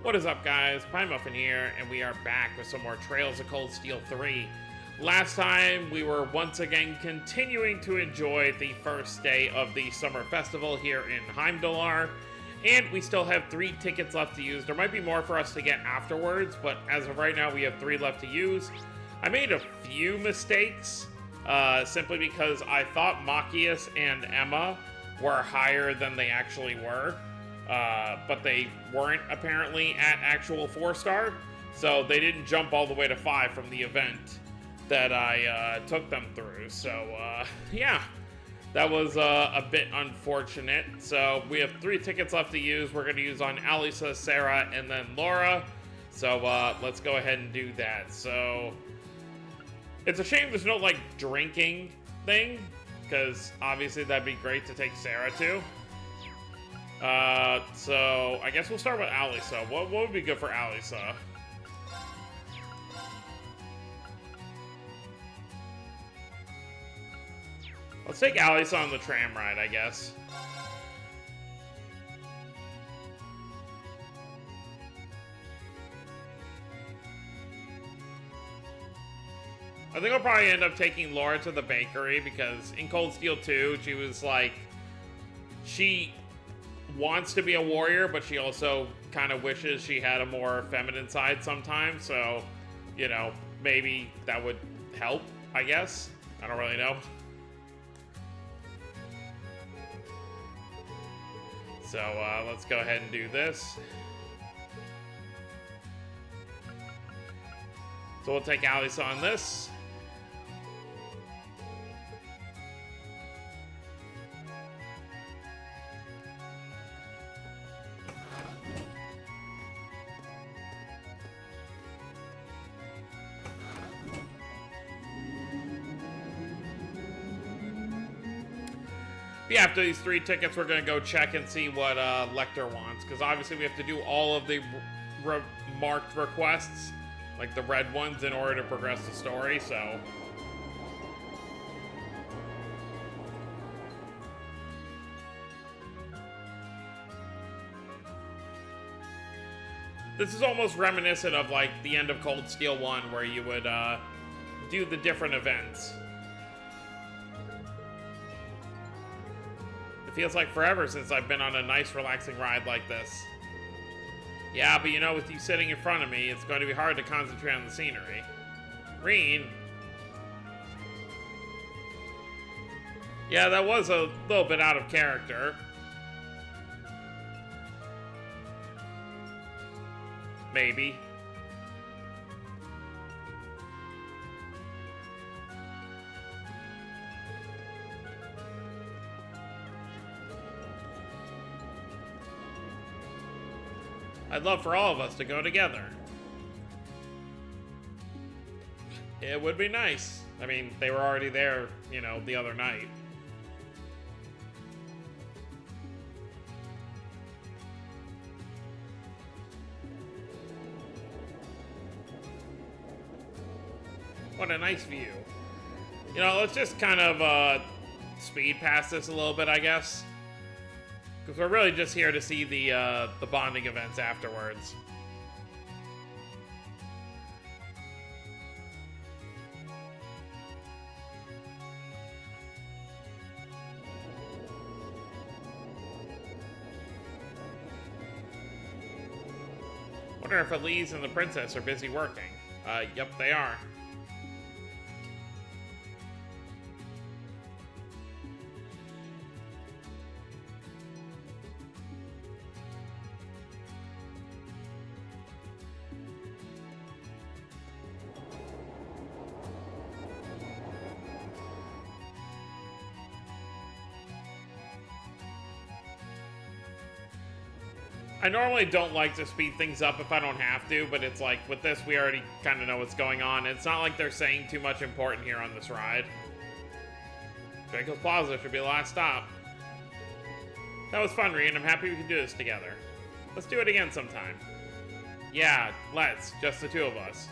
What is up, guys? Pie Muffin here, and we are back with some more Trails of Cold Steel 3. Last time, we were once again continuing to enjoy the first day of the summer festival here in Heimdallar, and we still have 3 tickets left to use. There might be more for us to get afterwards, but as of right now, we have 3 left to use. I made a few mistakes, simply because I thought Machias and Emma were higher than they actually were. But they weren't apparently at actual 4-star, so they didn't jump all the way to 5 from the event that I took them through. So, yeah, that was a bit unfortunate. So we have 3 tickets left to use. We're going to use on Alisa, Sarah, and then Laura. So let's go ahead and do that. So it's a shame there's no, like, drinking thing, because obviously that'd be great to take Sarah to. So I guess we'll start with Alisa. What would be good for Alisa? Let's take Alisa on the tram ride, I guess. I think I'll probably end up taking Laura to the bakery, because in Cold Steel 2, she was like, she wants to be a warrior, but she also kind of wishes she had a more feminine side sometimes, so, you know, maybe that would help, I guess. I don't really know. So, let's go ahead and do this. So we'll take Alisa on this. Yeah, after these 3 tickets, we're going to go check and see what Lecter wants, because obviously we have to do all of the marked requests, like the red ones, in order to progress the story, so... This is almost reminiscent of, like, the end of Cold Steel 1, where you would do the different events. Feels like forever since I've been on a nice, relaxing ride like this. Yeah, but you know, with you sitting in front of me, it's going to be hard to concentrate on the scenery. Reen. Yeah, that was a little bit out of character. Maybe. I'd love for all of us to go together. It would be nice. I mean, they were already there, you know, the other night. What a nice view. You know, let's just kind of speed past this a little bit, I guess. Because we're really just here to see the bonding events afterwards. Wonder if Elise and the princess are busy working. Yep, they are. I normally don't like to speed things up if I don't have to, but it's like, with this, we already kind of know what's going on. It's not like they're saying too much important here on this ride. Draco's Plaza should be the last stop. That was fun, Reen. I'm happy we can do this together. Let's do it again sometime. Yeah, let's. Just the 2 of us.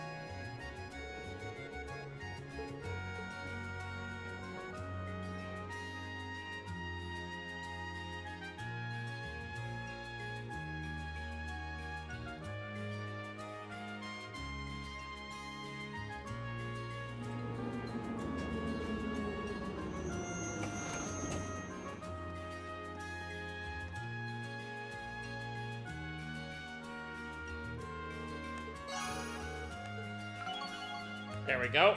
There we go.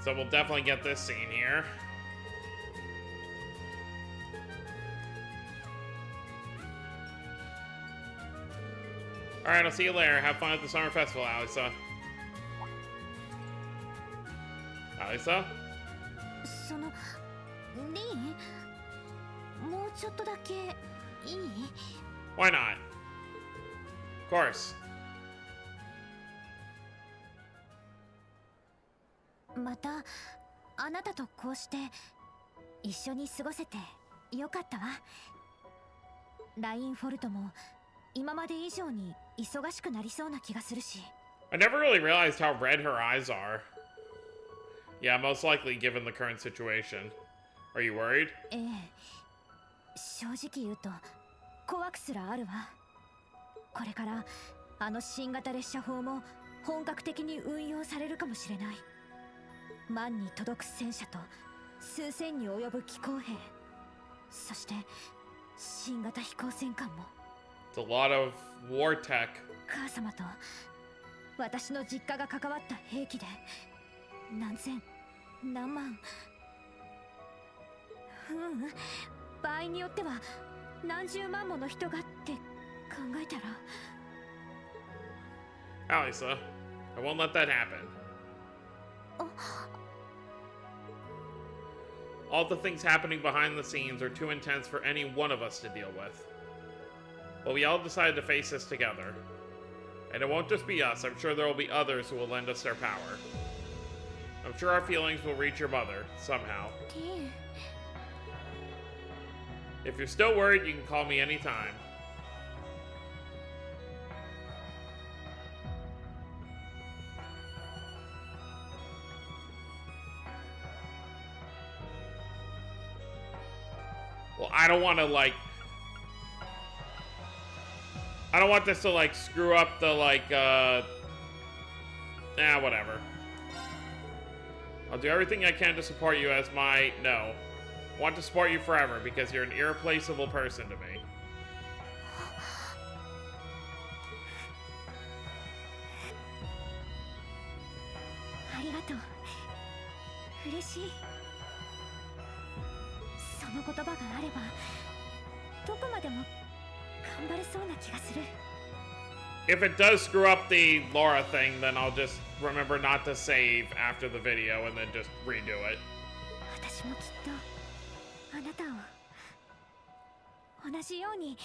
So we'll definitely get this scene here. Alright, I'll see you later. Have fun at the summer festival, Alisa. Alisa? その、リン、もうちょっとだけいい？ Why not? Of course. またあなたとこうして一緒に過ごせてよかったわ。ラインフォルトも今まで以上に忙しくなりそうな気がするし。I never really realized how red her eyes are. Yeah, most likely given the current situation. Are you worried? ええ、正直言うと怖くすらあるわ。これからあの新型列車砲も本格的に運用されるかもしれない。万に届く戦車と数千に及ぶ機甲兵、そして新型飛行戦艦も。It's a lot of war tech. 母様と私の実家が関わった兵器で何千何万、場合によっては何十万もの人がって考えたら。 Alisa, I won't let that happen. All the things happening behind the scenes are too intense for any one of us to deal with. But we all decided to face this together. And it won't just be us, I'm sure there will be others who will lend us their power. I'm sure our feelings will reach your mother, somehow. If you're still worried, you can call me anytime. Well, I don't want to, like... I don't want this to, like, screw up the, like, whatever. I'll do everything I can to support you as my... No. I want to support you forever because you're an irreplaceable person to me. ありがとう。嬉しい。その言葉があればどこまでも頑張れそうな気がする。 If it does screw up the Laura thing, then I'll just remember not to save after the video and then just redo it. 私もきっとあなたを同じように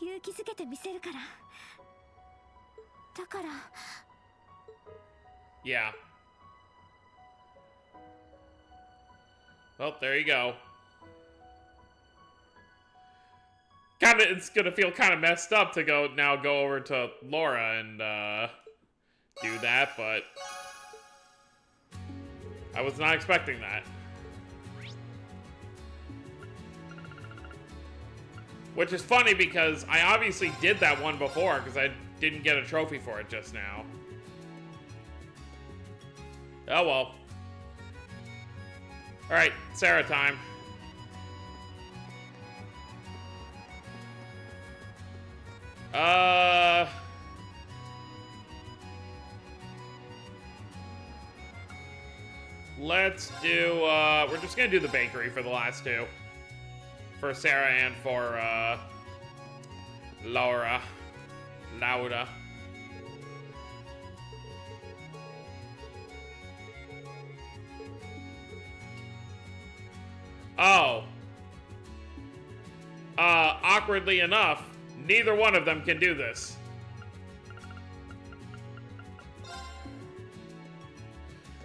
勇気づけてみせるから。だから。 Yeah. Well, there you go. Kinda, it's gonna feel kind of messed up to go over to Laura and do that, but I was not expecting that. Which is funny because I obviously did that one before because I didn't get a trophy for it just now. Oh well. Alright, Sarah time. Let's do, we're just gonna do the bakery for the last two. For Sarah and for, Laura. Lauda. Oh. Awkwardly enough, neither one of them can do this.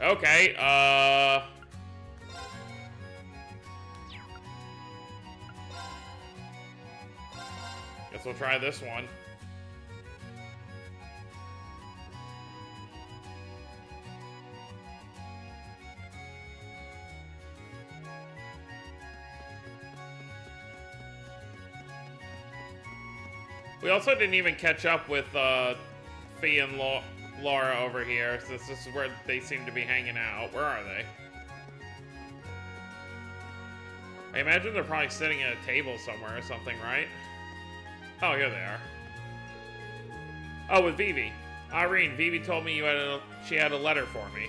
Okay, guess we'll try this one. We also didn't even catch up with Fee and Laura over here, since this is where they seem to be hanging out. Where are they? I imagine they're probably sitting at a table somewhere or something, right? Oh, here they are. Oh, with Vivi. Irene, Vivi told me she had a letter for me.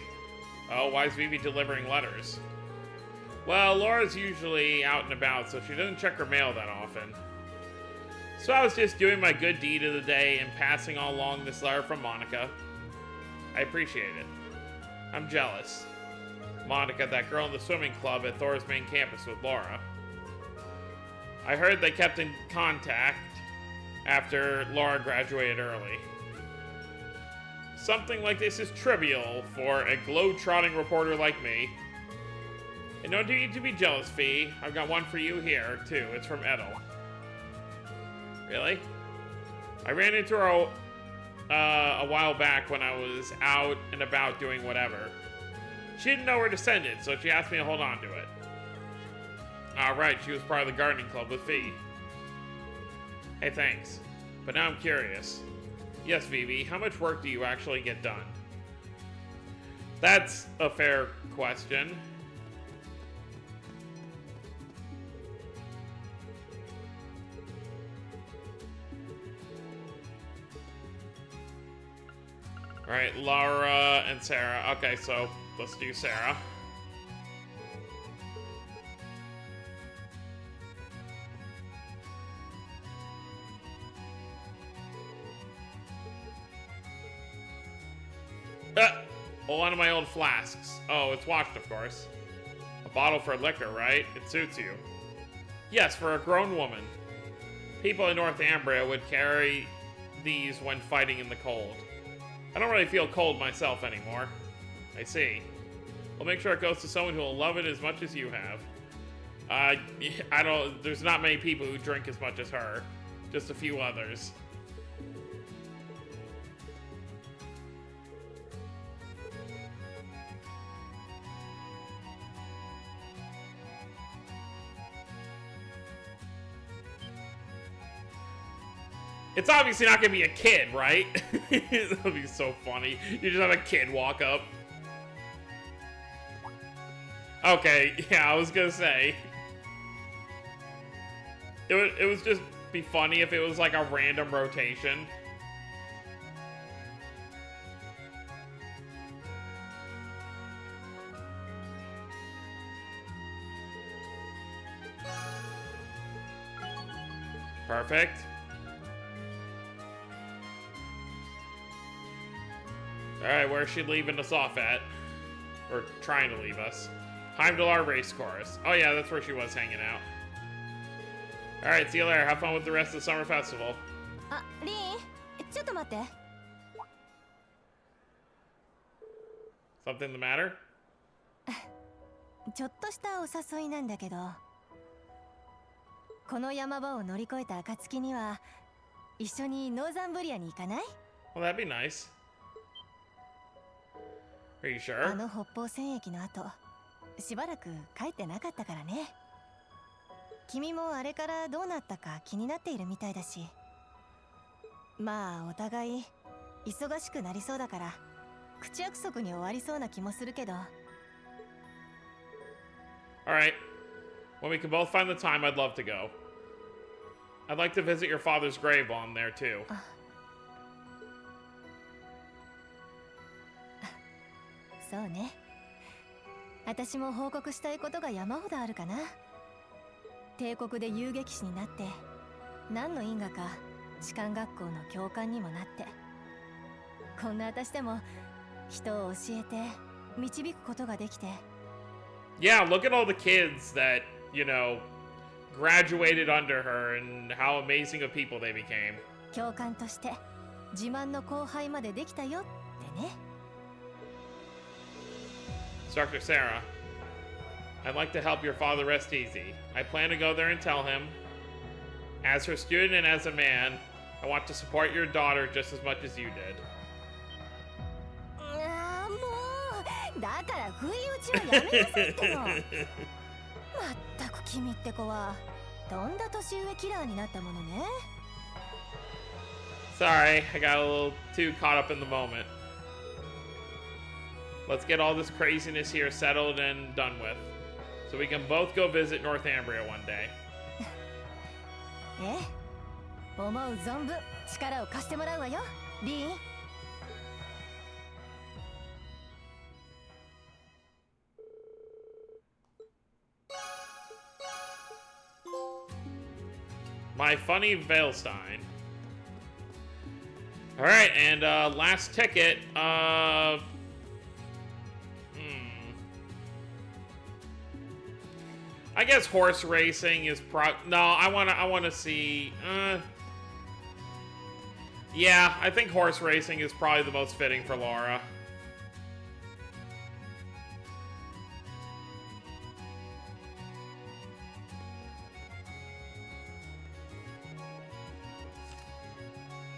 Oh, why is Vivi delivering letters? Well, Laura's usually out and about, so she doesn't check her mail that often. So I was just doing my good deed of the day and passing along this letter from Monica. I appreciate it. I'm jealous. Monica, that girl in the swimming club at Thor's main campus with Laura. I heard they kept in contact after Laura graduated early. Something like this is trivial for a globe-trotting reporter like me. And no need to be jealous, Fee. I've got one for you here, too. It's from Edel. Really? I ran into her a while back when I was out and about doing whatever. She didn't know where to send it, so she asked me to hold on to it. Alright, she was part of the gardening club with Fee. Hey, thanks. But now I'm curious. Yes, Vivi, how much work do you actually get done? That's a fair question. Alright, Laura and Sarah. Okay, so let's do Sarah. One of my old flasks. Oh, it's washed, of course. A bottle for liquor, right? It suits you. Yes, for a grown woman. People in Northumbria would carry these when fighting in the cold. I don't really feel cold myself anymore. I see. We'll make sure it goes to someone who will love it as much as you have. There's not many people who drink as much as her. Just a few others. It's obviously not gonna be a kid, right? That'll be so funny. You just have a kid walk up. Okay, yeah, I was gonna say. It would just be funny if it was like a random rotation. Perfect. Alright, where's she leaving us off at? Or trying to leave us. Heimdall race course. Oh yeah, that's where she was hanging out. Alright, see you later. Have fun with the rest of the summer festival. Rin, ちょっと待って。 Something the matter? ちょっとしたお誘いなんだけど、この山場を乗り越えた暁には一緒にノーザンブリアに行かない？ Well, that'd be nice. Are you sure? あの北方戦役の後、しばらく帰ってなかったからね。君もあれからどうなったか気になっているみたいだし。まあお互い忙しくなりそうだから、口約束に終わりそうな気もするけど。Alright. When we can both find the time, I'd love to go. I'd like to visit your father's grave while I'm there too. そうね。私も報告したいことが山ほどあるかな。帝国で遊撃士になって、何の因果か士官学校の教官にもなって、こんな私でも人を教えて導くことができて。Yeah, look at all the kids that, you know, graduated under her and how amazing of people they became. 教官として自慢の後輩までできたよってね。Dr. Sarah, I'd like to help your father rest easy. I plan to go there and tell him. As her student and as a man, I want to support your daughter just as much as you did. ああ、もうだから不意打ちはやめなさいっての。まったく君って子はとんだ年上キラーになったものね。Sorry, I got a little too caught up in the moment. Let's get all this craziness here settled and done with, so we can both go visit Northumbria one day. ええ、思う存分力を貸してもらうわよ、リーン。My funny Veilstein. Alright, and last ticket. I guess horse racing is no, I wanna see yeah, I think horse racing is probably the most fitting for Laura.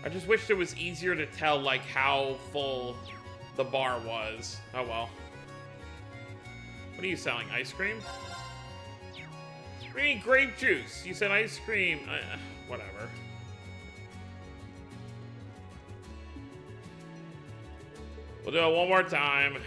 I just wished it was easier to tell, like, how full the bar was. Oh, well. What are you selling? Ice cream? What do you mean grape juice? You said ice cream. Whatever. We'll do it one more time.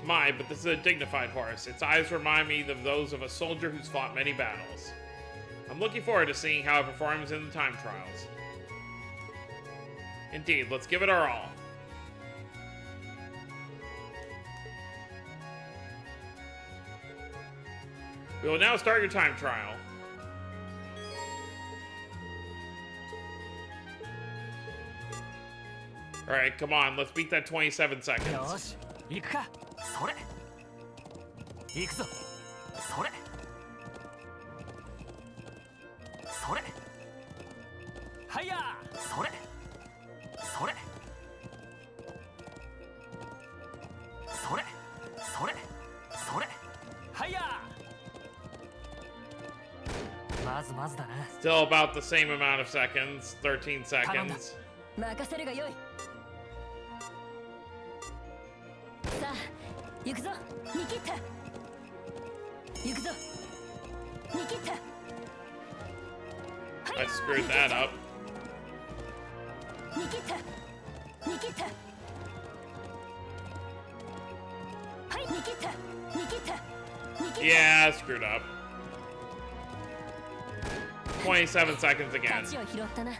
My, but this is a dignified horse. Its eyes remind me of those of a soldier who's fought many battles. I'm looking forward to seeing how it performs in the time trials. Indeed, let's give it our all. We will now start your time trial. Alright, come on, let's beat that 27 seconds. 行くかそれ行くぞそれそれはやそれそれそれそれそれはやまずまずだな Still about the same amount of seconds, 13 seconds. 任せるがよい。さあ行くぞニキッタ行くぞニキッタ I screwed that up. ニキッタニキッタはいニキッタニキッタニキッタ Yeah, I screwed up. 27 seconds again. 勝ちを拾ったな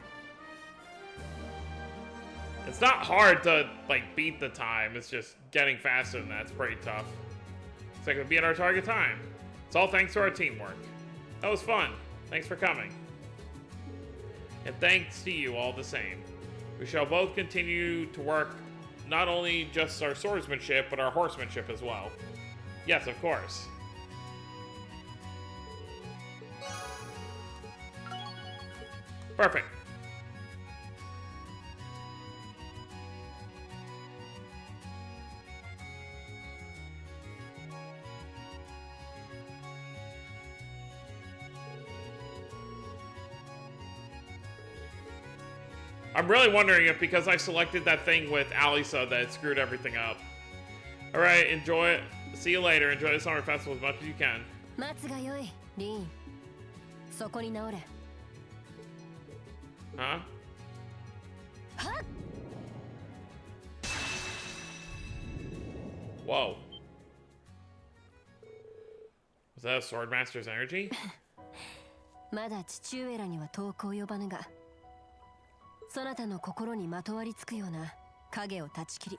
It's not hard to, like, beat the time. It's just getting faster than that's pretty tough. It's like we beat our target time. It's all thanks to our teamwork. That was fun. Thanks for coming. And thanks to you all the same. We shall both continue to work not only just our swordsmanship, but our horsemanship as well. Yes, of course. Perfect. I'm really wondering if because I selected that thing with Alisa that it screwed everything up. Alright, enjoy it. See you later. Enjoy the summer festival as much as you can. 待つがよいリーンそこに直れ Huh? はっ Whoa. Was that a Swordmaster's energy? まだ父上らには遠く及ばぬがそなたの心にまとわりつくような影を断ち切り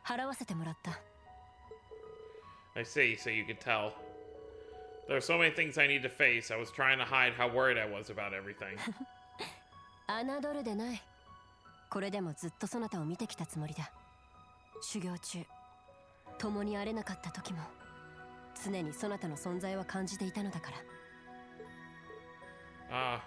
払わせてもらった I see, so you could tell. There are so many things I need to face. I was trying to hide how worried I was about everything. 侮るでないこれでもずっとそなたを見てきたつもりだ修行中共に会れなかった時も常にそなたの存在は感じていたのだから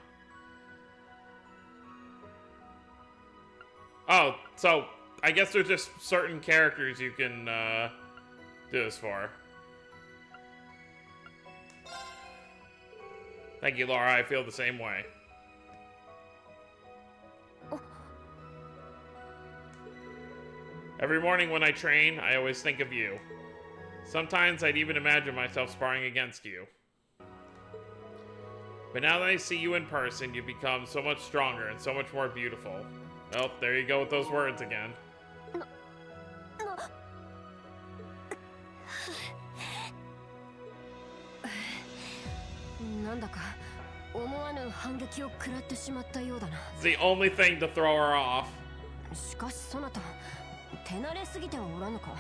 Oh, so I guess there's just certain characters you can do this for. Thank you, Laura. I feel the same way. Every morning when I train, I always think of you. Sometimes I'd even imagine myself sparring against you. But now that I see you in person, you become so much stronger and so much more beautiful. Oh, there you go with those words again. なんだか思わぬ反撃を食らってしまったようだな。 It's the only thing to throw her off. しかしそなた手慣れすぎてはおらぬか。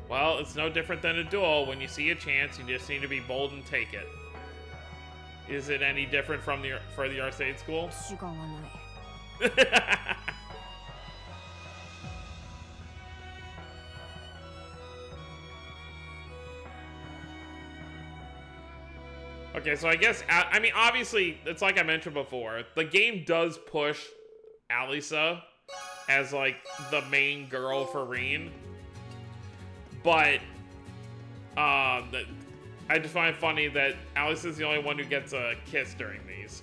Well, it's no different than a duel. When you see a chance, you just need to be bold and take it. Is it any different from for the arcade school? 違わない。 Okay, so I guess, I mean, obviously, it's like I mentioned before, the game does push Alisa as, like, the main girl for Reen. But, I just find it funny that Alisa's the only one who gets a kiss during these.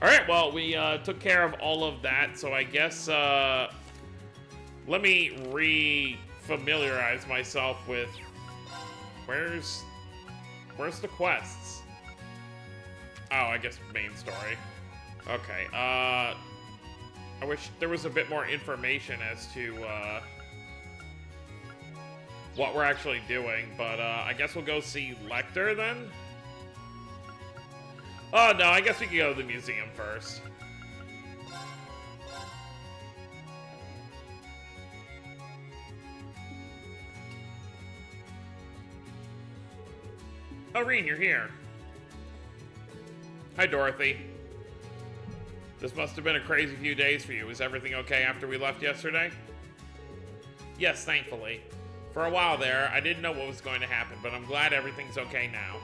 Alright, well, we took care of all of that, so I guess, let me re-familiarize myself with, where's the quests? Oh, I guess main story. Okay, I wish there was a bit more information as to, what we're actually doing, but, I guess we'll go see Lecter then? Oh, no, I guess we could go to the museum first. Oh, Reen, you're here. Hi, Dorothy. This must have been a crazy few days for you. Is everything okay after we left yesterday? Yes, thankfully. For a while there, I didn't know what was going to happen, but I'm glad everything's okay now.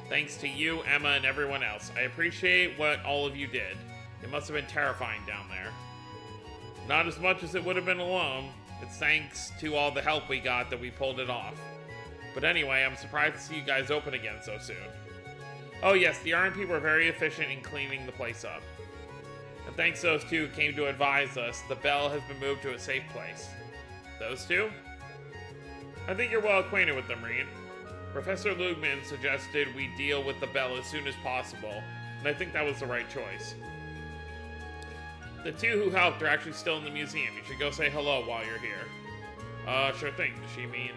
Thanks to you, Emma, and everyone else. I appreciate what all of you did. It must have been terrifying down there. Not as much as it would have been alone. It's thanks to all the help we got that we pulled it off. But anyway, I'm surprised to see you guys open again so soon. Oh yes, the RMP were very efficient in cleaning the place up. And thanks to those two who came to advise us, the bell has been moved to a safe place. Those two? I think you're well acquainted with them, Reen. Professor Lugman suggested we deal with the bell as soon as possible, and I think that was the right choice. The two who helped are actually still in the museum. You should go say hello while you're here. Sure thing. Does she mean...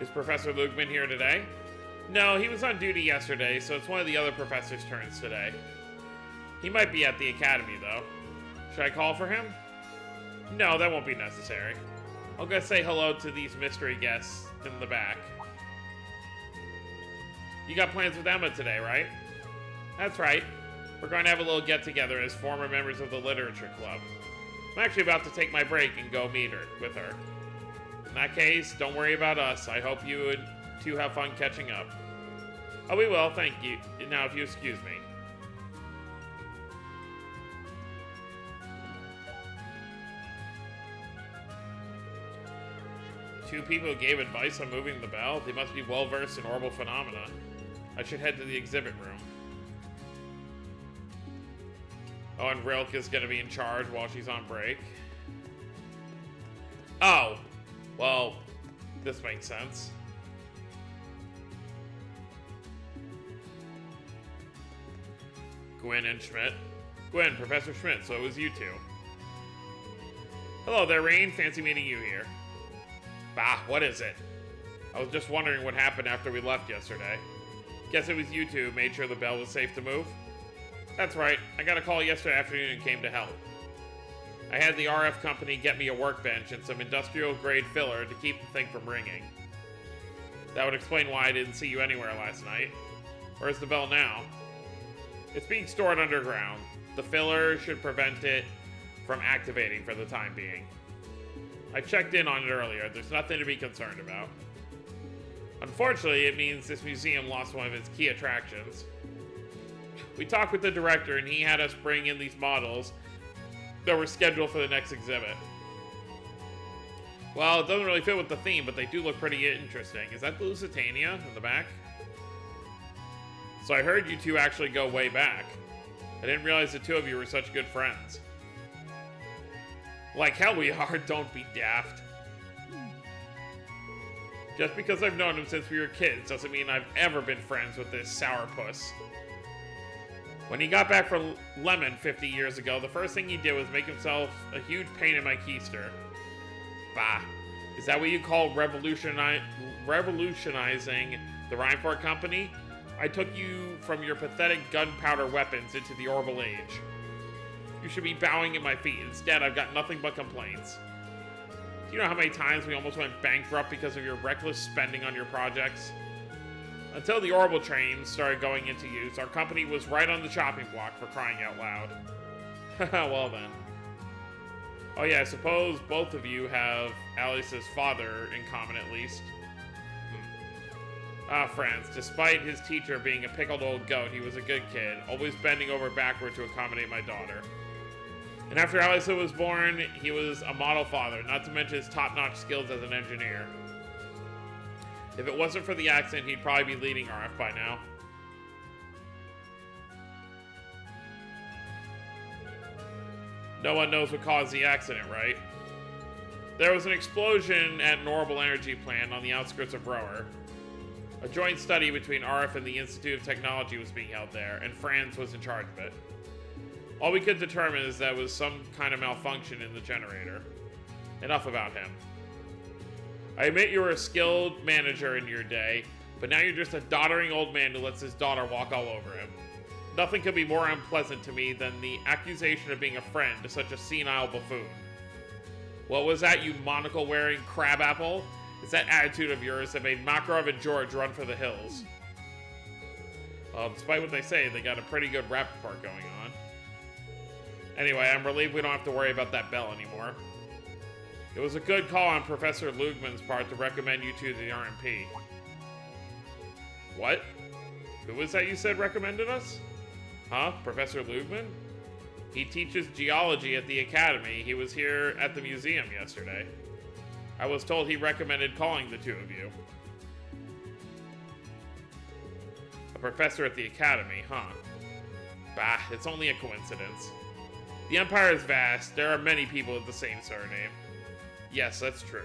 Is Professor Lugman here today? No, he was on duty yesterday, so it's one of the other professors' turns today. He might be at the academy, though. Should I call for him? No, that won't be necessary. I'll go say hello to these mystery guests in the back. You got plans with Emma today, right? That's right. We're going to have a little get-together as former members of the literature club. I'm actually about to take my break and go meet her with her. In that case, don't worry about us. I hope you would two have fun catching up. Oh, we will, thank you. Now, if you excuse me. Two people who gave advice on moving the bell? They must be well-versed in orbital phenomena. I should head to the exhibit room. Oh, and Rilke is going to be in charge while she's on break. Oh. Well, this makes sense. Gwyn and Schmidt. Gwyn, Professor Schmidt, so it was you two. Hello there, Reen. Fancy meeting you here. Bah, what is it? I was just wondering what happened after we left yesterday. Guess it was you two who made sure the bell was safe to move? That's right. I got a call yesterday afternoon and came to help. I had the RF company get me a workbench and some industrial-grade filler to keep the thing from ringing. That would explain why I didn't see you anywhere last night. Where's the bell now? It's being stored underground. The filler should prevent it from activating for the time being. I checked in on it earlier. There's nothing to be concerned about. Unfortunately, it means this museum lost one of its key attractions. We talked with the director and he had us bring in these models that were scheduled for the next exhibit. Well, it doesn't really fit with the theme, but they do look pretty interesting. Is that the Lusitania in the back? So I heard you two actually go way back. I didn't realize the two of you were such good friends. Like hell we are, don't be daft. Just because I've known him since we were kids doesn't mean I've ever been friends with this sourpuss. When he got back from Lemon 50 years ago, the first thing he did was make himself a huge pain in my keister. Bah. Is that what you call revolutionizing the Reinforth Company? I took you from your pathetic gunpowder weapons into the Orbital Age. You should be bowing at my feet. Instead, I've got nothing but complaints. Do you know how many times we almost went bankrupt because of your reckless spending on your projects? Until the orbital trains started going into use, our company was right on the chopping block, for crying out loud. Well then. Oh yeah, I suppose both of you have Alice's father in common at least. Franz, despite his teacher being a pickled old goat, he was a good kid, always bending over backward to accommodate my daughter. And after Alice was born, he was a model father, not to mention his top-notch skills as an engineer. If it wasn't for the accident, he'd probably be leading RF by now. No one knows what caused the accident, right? There was an explosion at an orbital energy plant on the outskirts of Rower. A joint study between RF and the Institute of Technology was being held there, and Franz was in charge of it. All we could determine is that it was some kind of malfunction in the generator. Enough about him. I admit you were a skilled manager in your day, but now you're just a doddering old man who lets his daughter walk all over him. Nothing could be more unpleasant to me than the accusation of being a friend to such a senile buffoon. What was that, you monocle-wearing crabapple? It's that attitude of yours that made Makarov and George run for the hills. Well, despite what they say, they got a pretty good rapport going on. Anyway, I'm relieved we don't have to worry about that bell anymore. It was a good call on Professor Lugman's part to recommend you two to the RMP. What? Who was that you said recommended us? Huh? Professor Lugman? He teaches geology at the academy. He was here at the museum yesterday. I was told he recommended calling the two of you. A professor at the academy, huh? Bah, it's only a coincidence. The Empire is vast. There are many people with the same surname. Yes, that's true.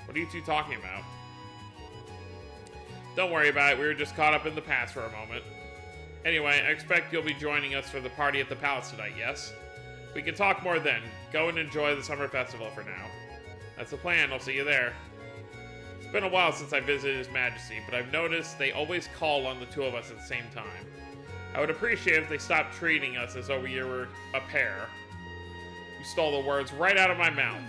What are you two talking about? Don't worry about it. We were just caught up in the past for a moment. Anyway, I expect you'll be joining us for the party at the palace tonight, yes? We can talk more then. Go and enjoy the summer festival for now. That's the plan. I'll see you there. It's been a while since I visited His Majesty, but I've noticed they always call on the two of us at the same time. I would appreciate if they stopped treating us as though we were a pair. You stole the words right out of my mouth.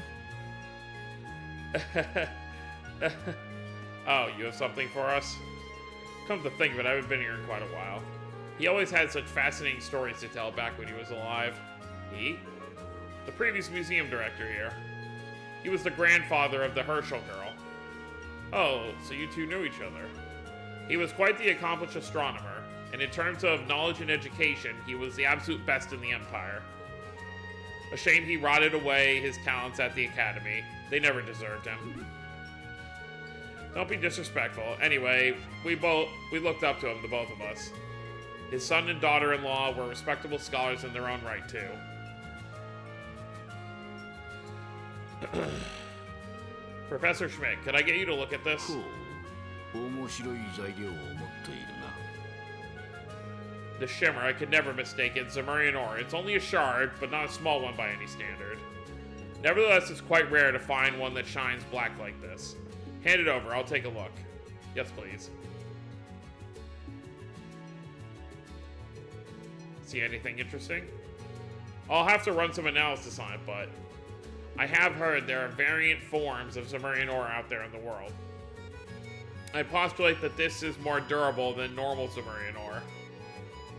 Oh, you have something for us? Come to think of it, I haven't been here in quite a while. He always had such fascinating stories to tell back when he was alive. He? The previous museum director here. He was the grandfather of the Herschel girl. Oh, so you two knew each other. He was quite the accomplished astronomer, and in terms of knowledge and education, he was the absolute best in the Empire. A shame he rotted away his talents at the Academy. They never deserved him. Don't be disrespectful. Anyway, we looked up to him, the both of us. His son and daughter-in-law were respectable scholars in their own right, too. Professor Schmidt, could I get you to look at this? The shimmer, I could never mistake it. Zemurian ore. It's only a shard, but not a small one by any standard. Nevertheless, it's quite rare to find one that shines black like this. Hand it over, I'll take a look. Yes, please. See anything interesting? I'll have to run some analysis on it, but I have heard there are variant forms of Zemurian ore out there in the world. I postulate that this is more durable than normal Zemurian ore,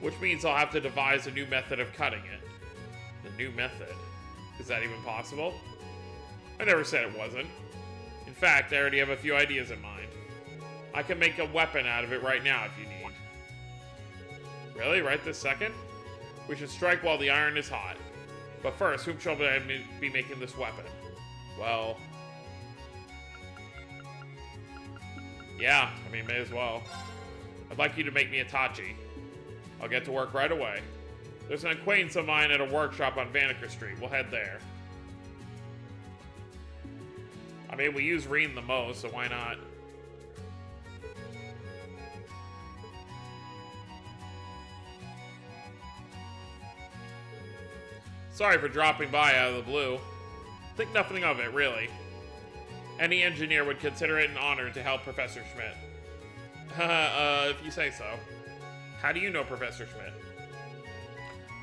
which means I'll have to devise a new method of cutting it. A new method? Is that even possible? I never said it wasn't. In fact, I already have a few ideas in mind. I can make a weapon out of it right now if you need. Really? Right this second? We should strike while the iron is hot. But first, whom shall I be making this weapon? Well... yeah, I mean, may as well. I'd like you to make me a Tachi. I'll get to work right away. There's an acquaintance of mine at a workshop on Vanaker Street. We'll head there. I mean, we use Reen the most, so why not? Sorry for dropping by out of the blue. Think nothing of it, really. Any engineer would consider it an honor to help Professor Schmidt. If you say so. How do you know Professor Schmidt?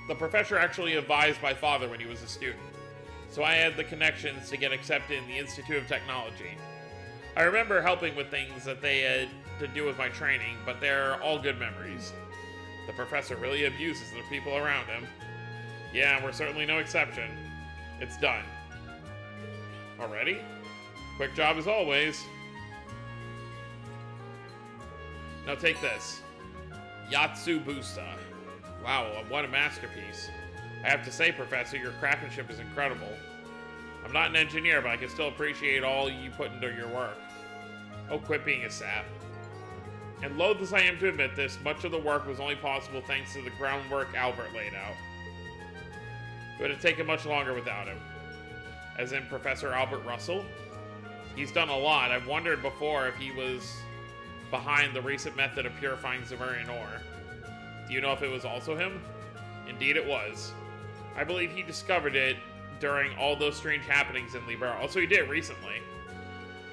The professor actually advised my father when he was a student, so I had the connections to get accepted in the Institute of Technology. I remember helping with things that they had to do with my training, but they're all good memories. The professor really abuses the people around him. Yeah, we're certainly no exception. It's done. Already? Quick job as always. Now take this. Yatsubusa. Wow, what a masterpiece. I have to say, Professor, your craftsmanship is incredible. I'm not an engineer, but I can still appreciate all you put into your work. Oh, quit being a sap. And loath as I am to admit this, much of the work was only possible thanks to the groundwork Albert laid out. It would have taken much longer without him. As in Professor Albert Russell? He's done a lot. I've wondered before if he was behind the recent method of purifying Zemurian ore. Do you know if it was also him? Indeed it was. I believe he discovered it during all those strange happenings in Libera. Also, he did recently.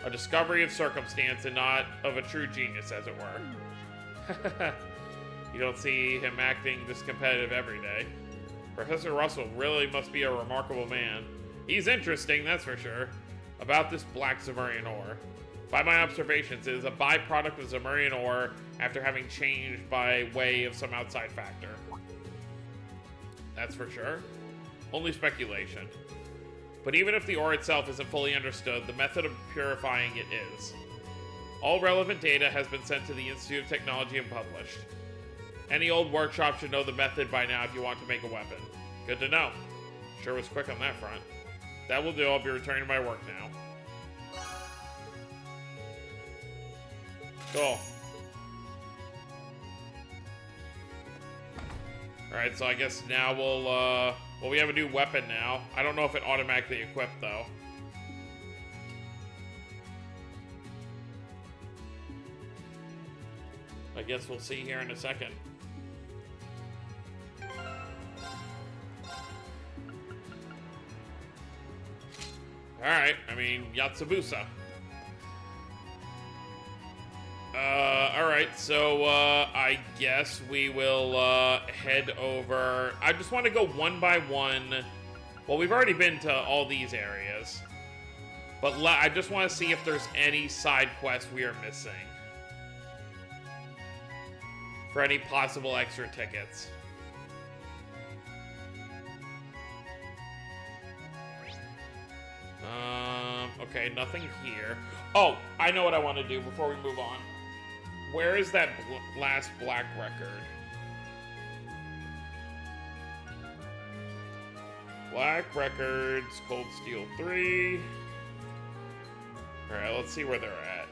A discovery of circumstance and not of a true genius, as it were. You don't see him acting this competitive every day. Professor Russell really must be a remarkable man. He's interesting, that's for sure. About this black Zemurian ore. By my observations, it is a byproduct of Zemurian ore after having changed by way of some outside factor. That's for sure. Only speculation. But even if the ore itself isn't fully understood, the method of purifying it is. All relevant data has been sent to the Institute of Technology and published. Any old workshop should know the method by now if you want to make a weapon. Good to know. Sure was quick on that front. That will do. I'll be returning to my work now. Cool. Alright, so I guess now we'll, well, we have a new weapon now. I don't know if it automatically equipped, though. I guess we'll see here in a second. Alright, I mean, Yatsubusa. Alright, so, I guess we will, head over. I just want to go one by one. Well, we've already been to all these areas. But I just want to see if there's any side quests we are missing. For any possible extra tickets. Okay, nothing here. Oh, I know what I want to do before we move on. Where is that last black record? Black Records, Cold Steel 3. Alright, let's see where they're at.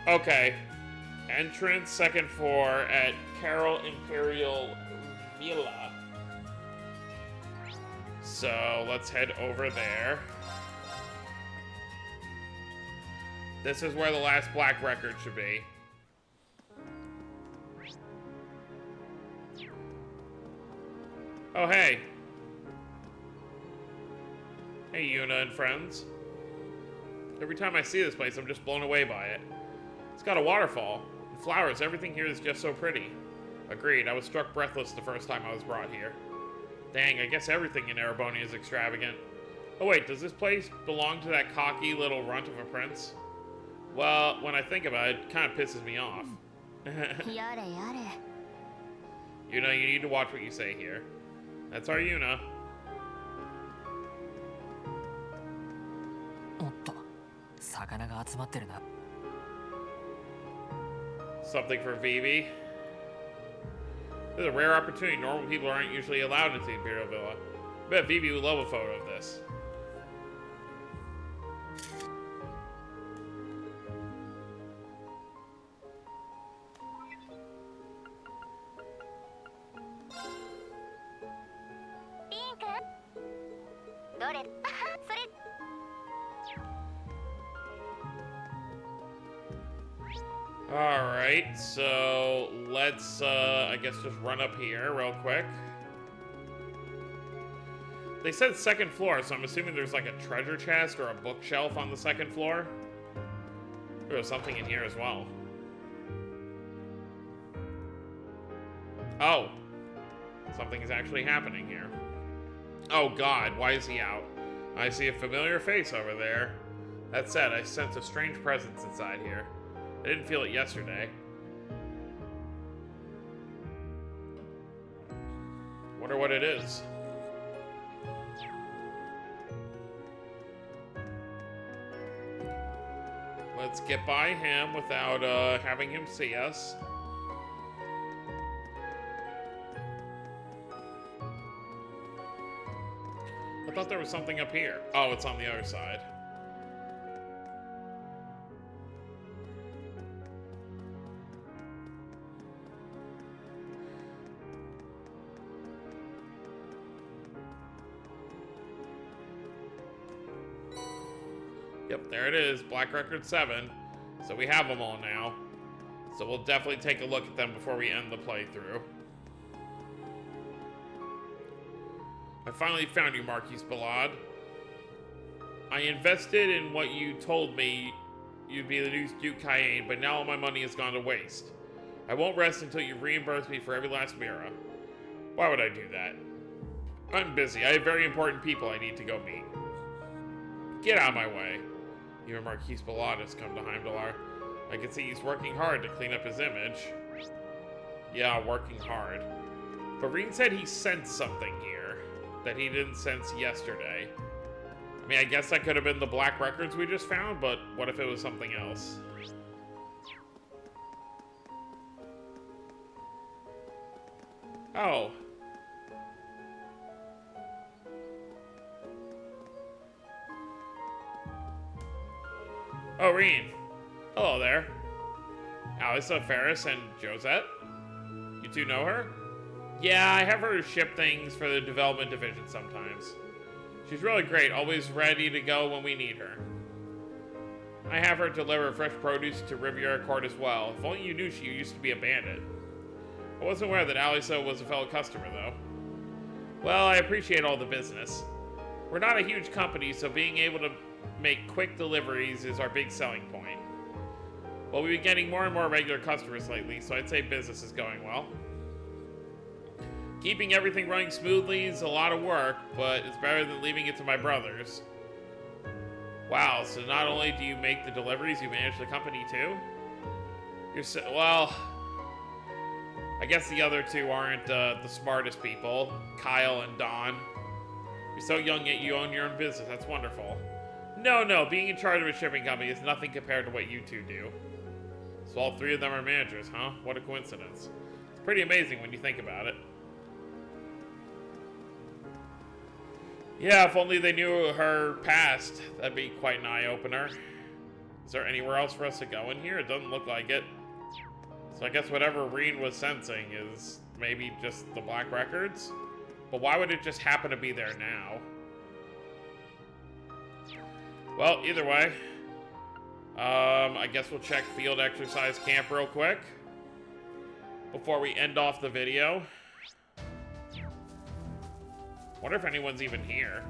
Okay. Entrance, second floor at Carol Imperial Villa. So, let's head over there. This is where the last black record should be. Oh, hey. Hey, Yuna and friends. Every time I see this place, I'm just blown away by it. It's got a waterfall, and flowers, everything here is just so pretty. Agreed, I was struck breathless the first time I was brought here. Dang, I guess everything in Erebonia is extravagant. Oh wait, does this place belong to that cocky little runt of a prince? Well, when I think about it, it kind of pisses me off. Yare yare. Yuna, you need to watch what you say here. That's our Yuna. Something for Vivi. This is a rare opportunity. Normal people aren't usually allowed into the Imperial Villa. I bet Vivi would love a photo of this. Alright, so let's, I guess just run up here real quick. They said second floor, so I'm assuming there's like a treasure chest or a bookshelf on the second floor. There's something in here as well. Oh. Something is actually happening here. Oh god, why is he out? I see a familiar face over there. That said, I sense a strange presence inside here. I didn't feel it yesterday. Wonder what it is. Let's get by him without having him see us. I thought there was something up here. Oh, it's on the other side. Yep, there it is. Black Record 7. So we have them all now. So we'll definitely take a look at them before we end the playthrough. I finally found you, Marquis Ballade. I invested in what you told me you'd be the new Duke Cayenne, but now all my money has gone to waste. I won't rest until you reimburse me for every last Mira. Why would I do that? I'm busy. I have very important people I need to go meet. Get out of my way. Even Marquis Ballade has come to Heimdallr. I can see he's working hard to clean up his image. Yeah, working hard. But Rean said he sensed something here that he didn't sense yesterday. I mean, I guess that could have been the black records we just found, but what if it was something else? Oh. Oh, Rean. Hello there. Alyssa, Ferris, and Josette? You two know her? Yeah, I have her ship things for the development division sometimes. She's really great, always ready to go when we need her. I have her deliver fresh produce to Riviera Court as well. If only you knew she used to be a bandit. I wasn't aware that Alyssa was a fellow customer, though. Well, I appreciate all the business. We're not a huge company, so being able to make quick deliveries is our big selling point. Well, we've been getting more and more regular customers lately, so I'd say business is going well. Keeping everything running smoothly is a lot of work, but it's better than leaving it to my brothers. Wow, so not only do you make the deliveries, you manage the company too? Well, I guess the other two aren't the smartest people, Kyle and Don. You're so young yet you own your own business, that's wonderful. No, being in charge of a shipping company is nothing compared to what you two do. So all three of them are managers, huh? What a coincidence. It's pretty amazing when you think about it. Yeah, if only they knew her past, that'd be quite an eye-opener. Is there anywhere else for us to go in here? It doesn't look like it. So I guess whatever Rean was sensing is maybe just the black records? But why would it just happen to be there now? Well, either way, I guess we'll check Field Exercise Camp real quick before we end off the video. Wonder if anyone's even here.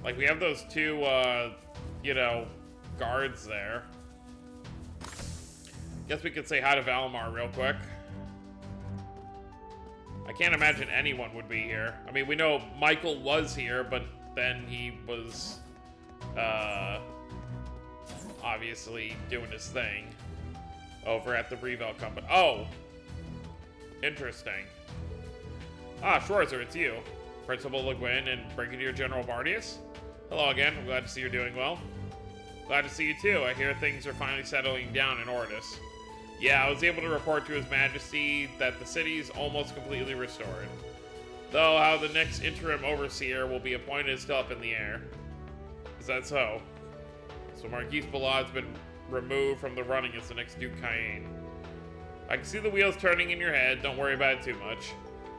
Like, we have those two, guards there. Guess we could say hi to Valimar real quick. I can't imagine anyone would be here. I mean, we know Michael was here, but then he was, obviously doing his thing over at the Revel company. Oh! Interesting. Ah, Schwarzer, it's you. Principal Le Guin and Brigadier General Bardius. Hello again, I'm glad to see you're doing well. Glad to see you too. I hear things are finally settling down in Ordis. Yeah, I was able to report to His Majesty that the city's almost completely restored. Though how the next interim overseer will be appointed is still up in the air. Is that so? So Marquis Ballade's been removed from the running as the next Duke Cayenne. I can see the wheels turning in your head, don't worry about it too much.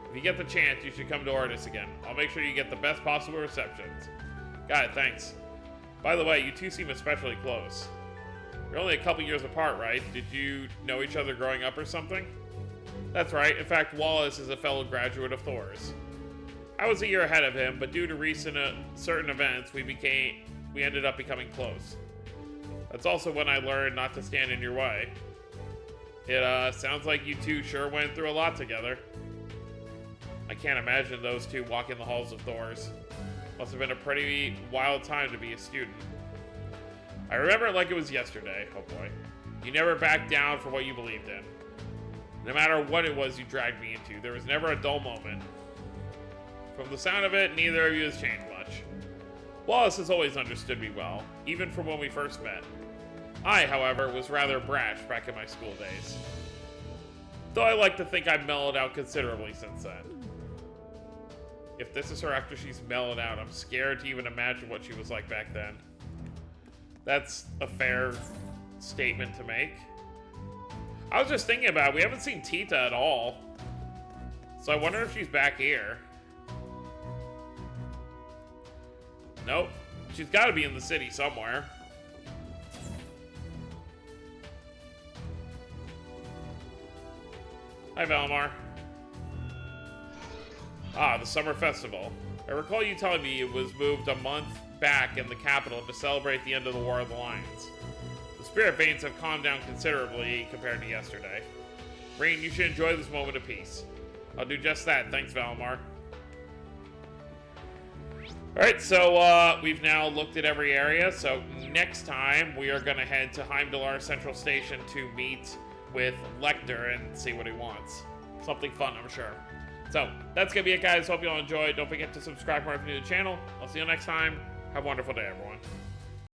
If you get the chance, you should come to Ordis again. I'll make sure you get the best possible receptions. Got it, thanks. By the way, you two seem especially close. You're only a couple years apart, right? Did you know each other growing up or something? That's right. In fact, Wallace is a fellow graduate of Thor's. I was a year ahead of him, but due to recent certain events, we ended up becoming close. That's also when I learned not to stand in your way. It sounds like you two sure went through a lot together. I can't imagine those two walking the halls of Thors. Must have been a pretty wild time to be a student. I remember it like it was yesterday. Oh boy. You never backed down for what you believed in. No matter what it was you dragged me into, there was never a dull moment. From the sound of it, neither of you has changed much. Wallace has always understood me well, even from when we first met. I, however, was rather brash back in my school days. Though I like to think I've mellowed out considerably since then. If this is her after she's mellowed out, I'm scared to even imagine what she was like back then. That's a fair statement to make. I was just thinking about it. We haven't seen Tita at all. So I wonder if she's back here. Nope. She's got to be in the city somewhere. Hi, Valimar. Ah, the Summer Festival. I recall you telling me it was moved a month back in the capital to celebrate the end of the War of the Lions. The Spirit Veins have calmed down considerably compared to yesterday. Rain, you should enjoy this moment of peace. I'll do just that, thanks, Valimar. Alright, so we've now looked at every area, so next time we are going to head to Heimdallar Central Station to meet with Lecter and see what he wants. Something fun, I'm sure. So, that's going to be it, guys. Hope you all enjoyed. Don't forget to subscribe if you're new to the channel. I'll see you next time. Have a wonderful day, everyone.